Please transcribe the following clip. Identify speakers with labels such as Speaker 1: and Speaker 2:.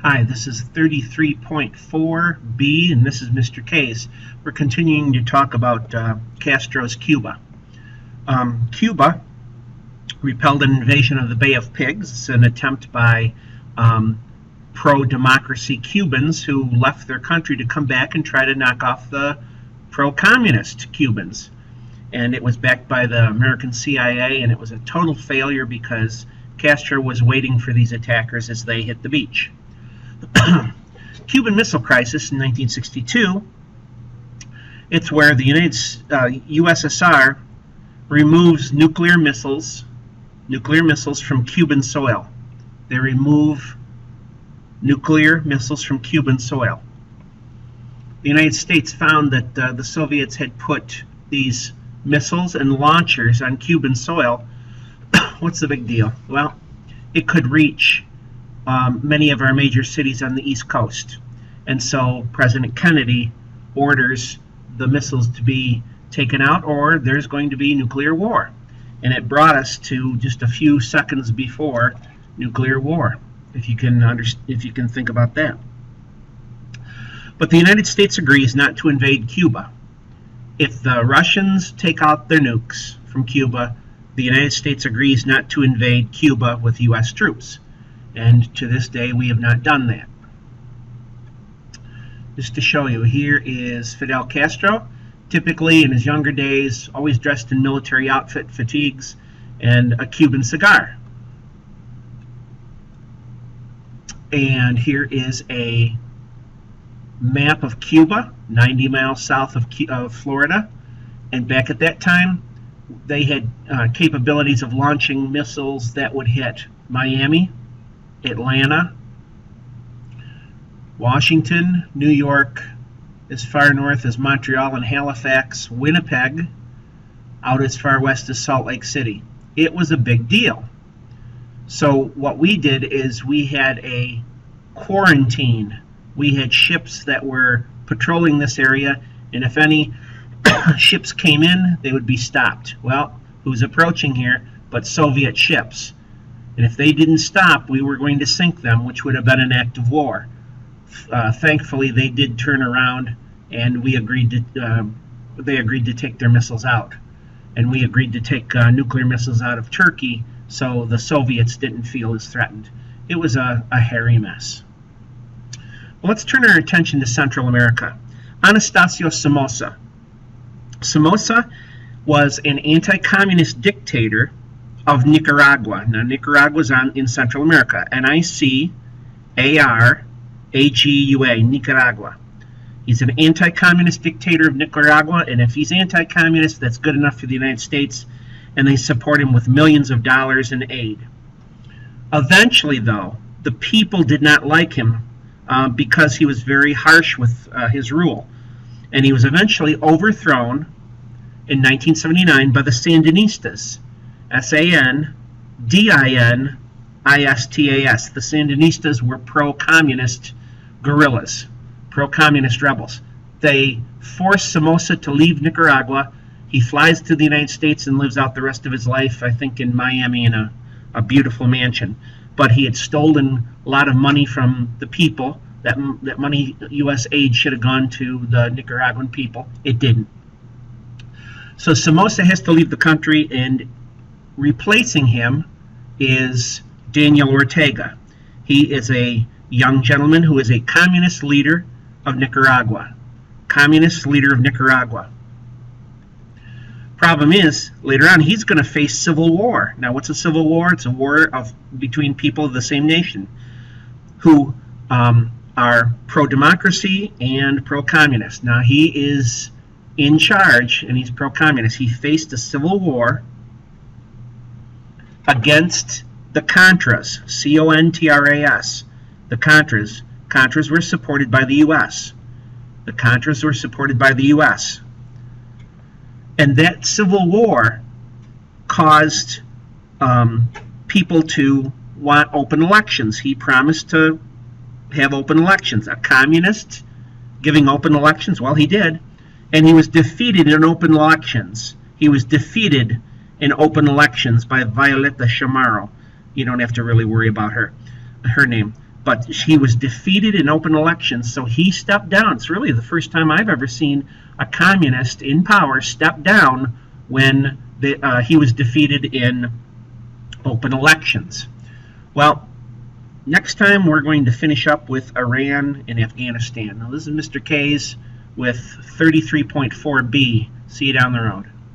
Speaker 1: Hi, this is 33.4B, and this is Mr. K's. We're continuing to talk about Castro's Cuba. Cuba repelled an invasion of the Bay of Pigs. It's an attempt by pro-democracy Cubans who left their country to come back and try to knock off the pro-communist Cubans. And it was backed by the American CIA, and it was a total failure because Castro was waiting for these attackers as they hit the beach. Cuban Missile Crisis in 1962, it's where the USSR removes nuclear missiles from Cuban soil. They remove nuclear missiles from Cuban soil. The United States found that the Soviets had put these missiles and launchers on Cuban soil. What's the big deal? Well, it could reach many of our major cities on the East Coast. And so President Kennedy orders the missiles to be taken out, or there's going to be nuclear war. And it brought us to just a few seconds before nuclear war, if you can think about that. But the United States agrees not to invade Cuba. If the Russians take out their nukes from Cuba, the United States agrees not to invade Cuba with U.S. troops. And to this day, we have not done that. Just to show you, here is Fidel Castro, typically in his younger days, always dressed in military outfit, fatigues, and a Cuban cigar. And here is a map of Cuba, 90 miles south of Florida. And back at that time, they had capabilities of launching missiles that would hit Miami, Atlanta, Washington, New York, as far north as Montreal and Halifax, Winnipeg, out as far west as Salt Lake City. It was a big deal. So what we did is we had a quarantine. We had ships that were patrolling this area, and if any ships came in, they would be stopped. Well, who's approaching here but Soviet ships? And if they didn't stop, we were going to sink them, which would have been an act of war. Thankfully, they did turn around, and they agreed to take their missiles out. And we agreed to take nuclear missiles out of Turkey, so the Soviets didn't feel as threatened. It was a hairy mess. Well, let's turn our attention to Central America. Anastasio Somoza. Somoza was an anti-communist dictator of Nicaragua. Now, Nicaragua is in Central America. Nicaragua, Nicaragua. He's an anti-communist dictator of Nicaragua, and if he's anti-communist, that's good enough for the United States, and they support him with millions of dollars in aid. Eventually, though, the people did not like him because he was very harsh with his rule, and he was eventually overthrown in 1979 by the Sandinistas. Sandinistas. The Sandinistas were pro-communist guerrillas, pro-communist rebels. They forced Somoza to leave Nicaragua. He flies to the United States and lives out the rest of his life, I think, in Miami in a beautiful mansion. But he had stolen a lot of money from the people. That money, U.S. aid, should have gone to the Nicaraguan people. It didn't. So Somoza has to leave the country, and replacing him is Daniel Ortega. He is a young gentleman who is a communist leader of Nicaragua. Communist leader of Nicaragua. Problem is, later on, he's going to face civil war. Now, what's a civil war? It's a war between people of the same nation who are pro-democracy and pro-communist. Now, he is in charge, and he's pro-communist. He faced a civil war against the Contras, C-O-N-T-R-A-S. The Contras. Contras were supported by the U.S. The Contras were supported by the U.S. And that civil war caused people to want open elections. He promised to have open elections. A communist giving open elections? Well, he did. And he was defeated in open elections. He was defeated in open elections by Violeta Chamorro. You don't have to really worry about her name. but he was defeated in open elections, so he stepped down. It's really the first time I've ever seen a communist in power step down when he was defeated in open elections. Well, next time we're going to finish up with Iran and Afghanistan. Now, this is Mr. K's with 33.4B. See you down the road.